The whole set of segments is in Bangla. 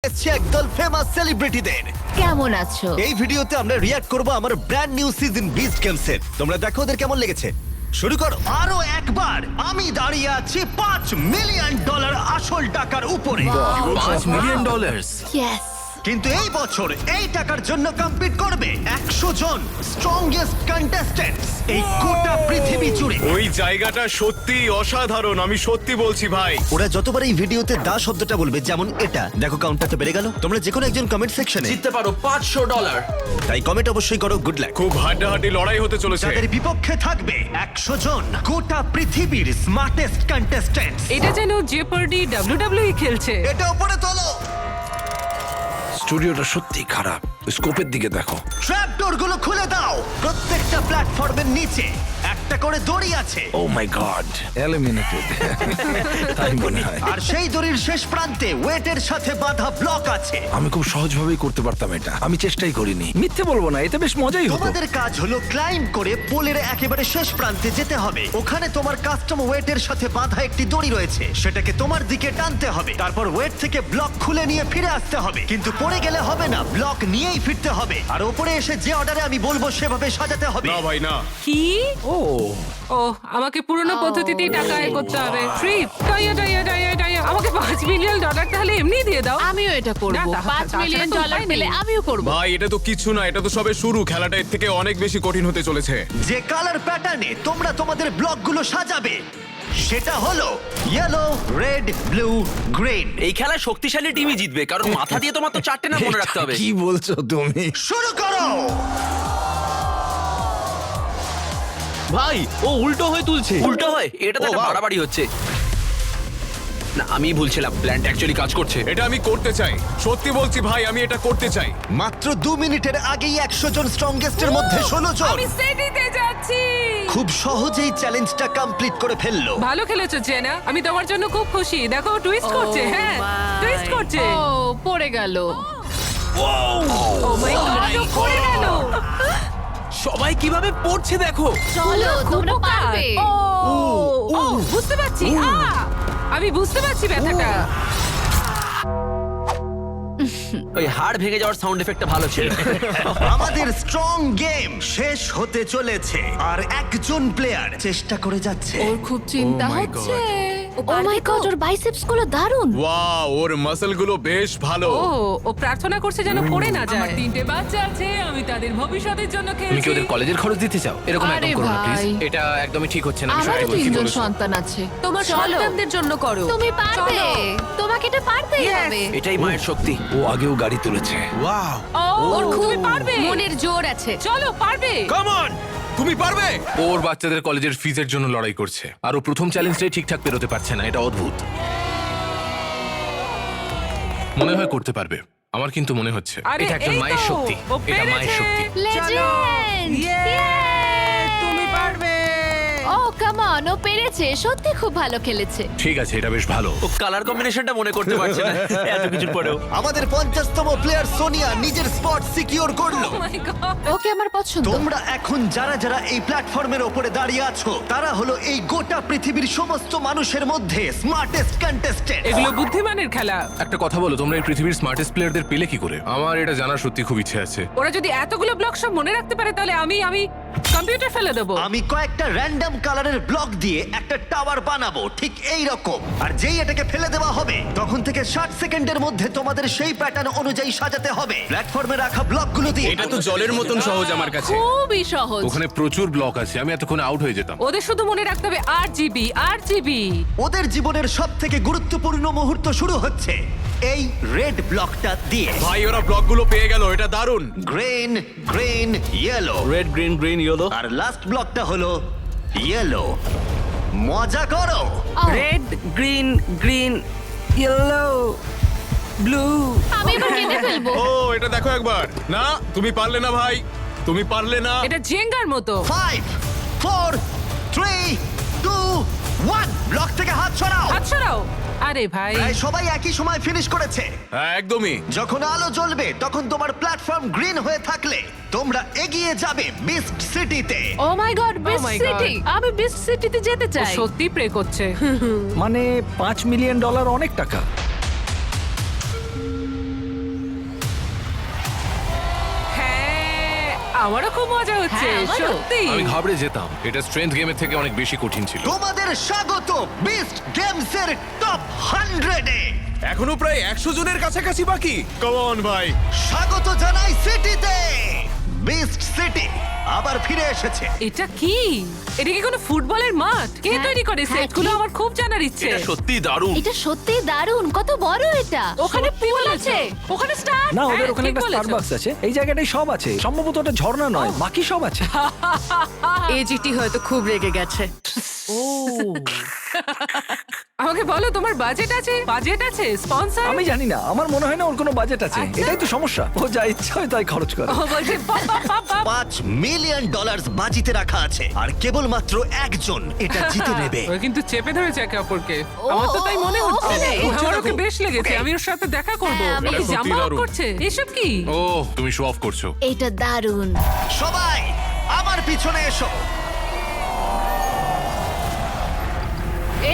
এসছে একদল ফেমাস সেলিব্রিটিদের। কেমন আছো? এই ভিডিওতে আমরা রিয়াক্ট করব আমার brand new season beast games এর। তোমরা দেখো ওদের কেমন লেগেছে। শুরু করো। আরো একবার আমি দাঁড়িয়ে আছি $5 মিলিয়ন আসল টাকার উপরে। $5 মিলিয়ন। ইয়েস। কিন্তু এই বছর এই টাকার জন্য কম্পিট করবে 100 জন স্ট্রংগেস্ট কন্টেস্ট্যান্টস এই গোটা পৃথিবী জুড়ে। ওই জায়গাটা সত্যি অসাধারণ, আমি সত্যি বলছি ভাই। ওরা যতবার এই ভিডিওতে দা শব্দটা বলবে, যেমন এটা দেখো, কাউন্টটা তো বেড়ে গেল। তোমরা যে কোনো একজন কমেন্ট সেকশনে জিততে পারো $500। তাই কমেন্ট অবশ্যই করো গুড লাক। খুব হাড্ডাহাড্ডি লড়াই হতে চলেছে। যাদের বিপক্ষে থাকবে 100 জন গোটা পৃথিবীর স্মার্টেস্ট কন্টেস্ট্যান্টস। এটা যেন জেপার্ডি WWE খেলছে। এটা উপরে তোলো। স্টুডিওটা সত্যি খারাপ, স্কোপের দিকে দেখো। ট্র্যাপ ডোরগুলো খুলে দাও। প্রত্যেকটা প্ল্যাটফর্মের নিচে একটা করে দড়ি আছে। ও মাই গড, এলিমিনেটেড। তাই মনে হয়। আর সেই দড়ির শেষ প্রান্তে ওয়েটের সাথে বাঁধা ব্লক আছে। আমি খুব সহজভাবেই করতে পারতাম এটা, আমি চেষ্টাই করিনি। মিথ্যে বলবো না, এতে বেশ মজাই হতো। তোমাদের কাজ হলো ক্লাইম্ব করে পোলের একেবারে শেষ প্রান্তে যেতে হবে। ওখানে তোমার কাস্টম ওয়েটের সাথে বাঁধা একটি দড়ি রয়েছে, সেটাকে তোমার দিকে টানতে হবে। তারপর ওয়েট থেকে ব্লক খুলে নিয়ে ফিরে আসতে হবে। কিন্তু পড়ে গেলে হবে না, ব্লক নিয়েই ফিরতে হবে। আর ওপরে এসে যে অর্ডারে আমি বলবো সেভাবে সাজাতে হবে। না ভাই না। কি? ও ও আমাকে পুরনো পদ্ধতিতেই টাকা আয় করতে হবে। ট্রিপ টাইয়া টাইয়া টাইয়া টাইয়া আমাকে $5 মিলিয়ন তাহলে এমনি দিয়ে দাও। আমিও এটা করব। না, $5 মিলিয়ন তাছাড়া তো উপায় পেলে নেই। আমিও করব। ভাই এটা তো কিছু না, এটা তো সবে শুরু। খেলাটা এর থেকে অনেক বেশি কঠিন হতে চলেছে। যে কালার প্যাটার্নে তোমরা তোমাদের ব্লকগুলো সাজাবে সেটা হলো ইয়েলো, রেড, ব্লু, গ্রিন। এই খেলায় শক্তিশালী টিমই জিতবে, কারণ মাথা দিয়ে তোমার তো 4টে না মনে রাখতে হবে। কি বলছো তুমি? শুরু করো। ভাই ও উল্টো হয়ে তুলছে। উল্টো হয়? এটা তো ও, একটা বাহ। বাড়াবাড়ি হচ্ছে। না আমি ভুলছিলাম, প্ল্যানটা অ্যাকচুয়ালি কাজ করছে। এটা আমি করতে চাই, সত্যি বলছি ভাই, আমি এটা করতে চাই। মাত্র 2 মিনিটের আগেই 100 জন স্ট্রংগেস্টের মধ্যে 16 জন আমি সেটিতে যাচ্ছি। খুব সহজেই চ্যালেঞ্জটা কমপ্লিট করে ফেললো। ভালো খেলেছো জেনা, আমি তোমার জন্য খুব খুশি। দেখো টুইস্ট করছে। হ্যাঁ টুইস্ট করছে। ও পড়ে গেল। ও মাই গড, ও পড়ে গেল। সবাই কিভাবে পড়ছে দেখো। চলো তোমরা পারবে। ও বুঝতে পারছি। আমি বুঝতে পারছি ব্যথাটা। ওই হাড় ভেঙে যাওয়ার সাউন্ড এফেক্টটা ভালো ছিল। আমাদের স্ট্রং গেম শেষ হতে চলেছে আর একজন প্লেয়ার চেষ্টা করে যাচ্ছে। ওর খুব চিন্তা Oh my হচ্ছে। ও মাই গড, ওর বাইসেপস গুলো দারুণ। ওয়াও, ওর মাসল গুলো বেশ ভালো। ও প্রার্থনা করছে যেন পড়ে না যায়। আমার 3টে বাচ্চা আছে, আমি তাদের ভবিষ্যতের জন্য তুমি কি খেলছি। ওদের কলেজের খরচ দিতে চাও? এরকম আরে একদম করো না প্লিজ। ভাই। এটা একদমই ঠিক হচ্ছে না। আমি আমারও সত্যি বলছি। 3জন সন্তান আছে। তোমার চলো। সন্তানদের জন্য করো। তুমি পারবে। চলো। তোমাকে এটা পারতেই Yes. হবে। এটাই মায়ের শক্তি। ও আগেও গাড়ি তুলেছে। ওয়াও, ওর খুব পারবে। মনের জোর আছে। চলো পারবে। কাম অন, তুমি পারবে। ওর বাচ্চাদের কলেজের ফিজের জন্য লড়াই করছে, আর ও প্রথম চ্যালেঞ্জটাই ঠিকঠাক পেরোতে পারছে না। এটা অদ্ভুত। মনে হয় করতে পারবে, আমার কিন্তু মনে হচ্ছে আরে এটা একজন এই মায়ের তো, শক্তি। ও এটা মায়ের পেরেছে। শক্তি। লেজেন্ড। তুমি পারবে। ও কাম অন, ও পেরেছে। সত্যি খুব ভালো খেলেছে। ঠিক আছে, এটা বেশ ভালো। ও কালার কম্বিনেশনটা মনে করতে পারছে না এত কিছুর পরেও। আমাদের 50তম প্লেয়ার সোনিয়া নিজের স্পট সিকিউর করলো। Oh my God! ওকে আমার পছন্দ। তোমরা এখন যারা যারা এই প্ল্যাটফর্মের ওপরে দাঁড়িয়ে আছো তারা হলো এই গোটা পৃথিবীর সমস্ত মানুষের মধ্যে স্মার্টেস্ট কন্টেস্ট্যান্ট। এগুলো বুদ্ধিমানের খেলা। একটা কথা বলো, তোমরা এই পৃথিবীর স্মার্টেস্ট প্লেয়ারদের পেলে কি করে? আমার এটা জানার সত্যি খুব ইচ্ছে আছে। ওরা যদি এতগুলো ব্লক সব মনে রাখতে পারে তাহলে আমি কম্পিউটার ফেলে দেবো। আমি কয়েকটা র্যান্ডম কালারের ব্লক দিয়ে একটা টাওয়ার বানাবো ঠিক এই রকম। আর যেই এটাকে ফেলে দেওয়া হবে তখন থেকে 60 সেকেন্ডের মধ্যে তোমাদের সেই প্যাটার্ন অনুযায়ী সাজাতে হবে প্ল্যাটফর্মে রাখা ব্লকগুলো দিয়ে। এটা তো জলের মতন সহজ আমার কাছে। খুবই সহজ। ওখানে প্রচুর ব্লক আছে, আমি এতক্ষণ আউট হয়ে যেতাম। ওদের শুধু মনে রাখতে হবে RGB। ওদের জীবনের সব থেকে গুরুত্বপূর্ণ মুহূর্ত শুরু হচ্ছে এই রেড ব্লকটা দিয়ে। ভাই ওরা ব্লকগুলো পেয়ে গেল, এটা দারুণ। Green, green, yellow. Red green green yellow. আর লাস্ট ব্লকটা হলো ইয়েলো। মজা করো। Red green green yellow blue. আমি এবার কেটে ফেলবো। ও এটা দেখো একবার। না তুমি পারলে না ভাই, তুমি পারলে না। এটা জেঙ্গার মতো। 5 4 3 2 1 ব্লক থেকে হাত সরাও। হাত সরাও। আরে ভাই, প্রায় সবাই একই সময় ফিনিশ করেছে। হ্যাঁ একদমই। যখন আলো জ্বলবে তখন তোমার প্ল্যাটফর্ম গ্রিন হয়ে থাকলে তোমরা এগিয়ে যাবে বিস্ট সিটিতে। Oh my God, beast my God. City. আমি বিস্ট সিটিতে যেতে ও চাই। সত্যি প্রে করছে। মানে $5 মিলিয়ন অনেক টাকা। আমারও খুব মজা হচ্ছে হ্যাঁ, আমারও। সত্যি আমি ঘাবড়ে যেতাম। এটা স্ট্রেংথ গেমের থেকে অনেক বেশি কঠিন ছিল। তোমাদের স্বাগত বিস্ট গেমস এর টপ 100 এ। এখনো প্রায় 100 জনের কাছাকাছি বাকি। কাম অন ভাই। স্বাগত জানাই সিটিতে। বিস্ট সিটি আবার ফিরে এসেছে। এটা কি এটা কি কোনো ফুটবলের মাঠ কে হ্যাঁ, তৈরি করে হ্যাঁ, সেটগুলো ঠিক। আমার খুব জানার ইচ্ছে এটা সত্যি দারুণ। এটা সত্যি দারুণ, কত বড় এটা। ওখানে সত্যি পুল বলেছো। আছে, ওখানে স্টার। না ওদের হ্যাঁ, ওখানে ঠিক একটা বলেছো। স্টারবাকস আছে, এই জায়গাটাই সব আছে। সম্ভবত ওটা ঝর্ণা নয়, বাকি সব আছে। এজিটি হয়তো খুব রেগে গেছে। আমাকে বলো তোমার বাজেট আছে স্পন্সর আমি জানি না, আমার মনে হয় না ওর কোনো বাজেট আছে। আচ্ছা। এটাই তো সমস্যা, ও যা ইচ্ছা হয় তাই খরচ করে। ও বলছে বাপ, বাপ, বাপ, বাপ। $5 মিলিয়ন বাজিতে রাখা আছে আর কেবলমাত্র একজন এটা জিতে নেবে। ওরা কিন্তু চেপে ধরেছে একে অপরকে ও, আমার তো তাই মনে ও, হচ্ছে ও, আমার ও, ওকে ও, বেশ লেগেছে ওকে। আমি ওর সাথে দেখা করবো হ্যাঁ, আমি- এই সত্যি জাম্প দারুণ। করছে এসব কি ও তুমি শো অফ করছো। এটা দারুণ। সবাই আমার পিছনে এসো।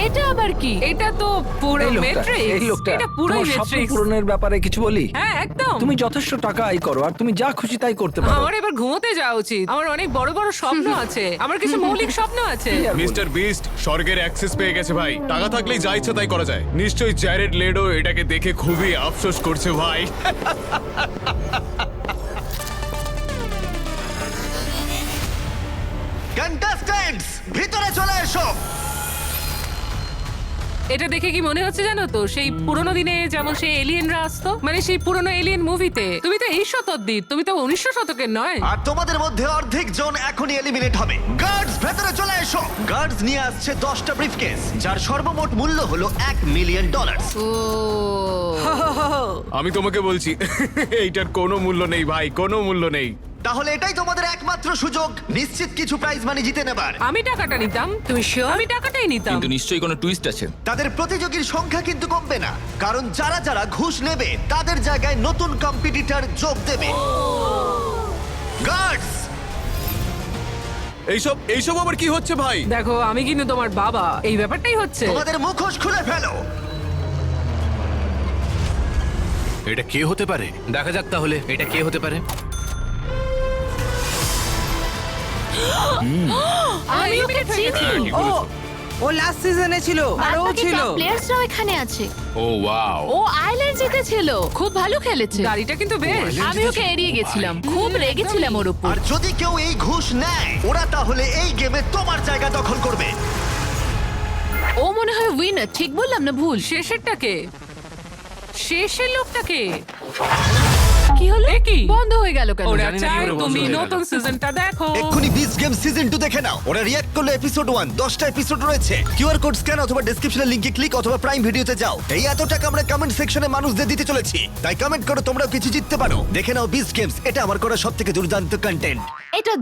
এটা আবার কি? এটা তো পুরো এই ম্যাট্রিক্স লোকটা এটা পুরো তোমার স্বপ্ন ম্যাট্রিক্স পূরণের ব্যাপারে কিছু বলি। হ্যাঁ একদম তুমি যথেষ্ট টাকা আয় করো আর তুমি যা খুশি তাই করতে পারো। আমার এবার ঘুমোতে যাওয়া উচিত আমার অনেক বড় বড় স্বপ্ন আছে আমার কিছু মৌলিক স্বপ্ন আছে কি আর বলবো? মিস্টার বিস্ট স্বর্গের অ্যাক্সেস পেয়ে গেছে ভাই। টাকা থাকলেই যা ইচ্ছা তাই করা যায়। নিশ্চয়ই জ্যারেড লেডো এটাকে দেখে খুবই আফসোস করছে ভাই। কন্টেস্ট্যান্টস ভিতরে চলে এসো। এটা দেখে কি মনে হচ্ছে জানো তো সেই পুরোনো দিনে যেমন সেই এলিয়েনরা আসতো মানে সেই পুরোনো এলিয়েন মুভিতে তুমি তো এই শতাব্দীর তুমি তো 1900 শতকের নয় আর তোমাদের মধ্যে অর্ধেক জন এখনই এলিমিনেট হবে। গার্ডস ভেতরে চলে এসো। গার্ডস নিয়ে আসছে 10টা ব্রিফকেস যার সর্বমোট মূল্য হলো $1 মিলিয়ন। ও আমি তোমাকে বলছি এইটার কোনো মূল্য নেই ভাই, কোনো মূল্য নেই। তাহলে এটাই তোমাদের একমাত্র সুযোগ নিশ্চিত কিছু প্রাইজ মানি জিতে নেবার। আমি টাকাটা নিতাম তুমি শিওর? আমি টাকাটাই নিতাম কিন্তু নিশ্চয়ই কোনো টুইস্ট আছে। তাদের প্রতিযোগীর সংখ্যা কিন্তু কমবে না, কারণ যারা যারা ঘুষ নেবে তাদের জায়গায় নতুন কম্পিটিটর যোগ দেবে। গার্ডস এইসব আবার কি হচ্ছে ভাই? দেখো আমি কিন্তু তোমার বাবা এই ব্যাপারটাই হচ্ছে তোমাদের মুখোশ খুলে ফেলো। এটা কে হতে পারে? দেখা যাক তাহলে এটা কে হতে পারে। আমি ওকে চিনি। ও ও লাস্ট সিজনে ছিল আর ও ছিল। প্লেয়ার্সরাও এখানে আছে। ও ওয়াও। ও আইল্যান্ড জিতেছিল, খুব ভালো খেলেছে। গাড়িটা কিন্তু বেশ আমি ওকে এড়িয়ে গেছিলাম, খুব রেগেছিলাম ওর উপর। আর যদি কেউ এই ঘুষ নেয় ওরা তাহলে এই গেমে তোমার জায়গা দখল করবে। ও মনে হয় উইনার, ঠিক বললাম না ভুল? শেষেরটাকে শেষের লোকটাকে কি হলো? এ কি? বন্ধ হয়ে গেল কেন? ওরা জানি না চায় কিভাবে বন্ধ তুমি হয়ে গেল। নতুন সিজনটা দেখো এক্ষুনি বিচ গেম সিজন 2 দেখে নাও। ওরা রিঅ্যাক্ট করলো এপিসোড 1, 10টা এপিসোড রয়েছে। কিউআর কোড স্ক্যান অথবা ডেসক্রিপশনের লিংকে ক্লিক অথবা প্রাইম ভিডিওতে যাও। এই এত টাকা আমরা কমেন্ট সেকশনে মানুষদের দিতে চলেছি, তাই কমেন্ট করো তোমরাও কিছু জিততে পারো। দেখে নাও বিচ গেমস, এটা আমার করা সবথেকে দুর্দান্ত কন্টেন্ট। এটা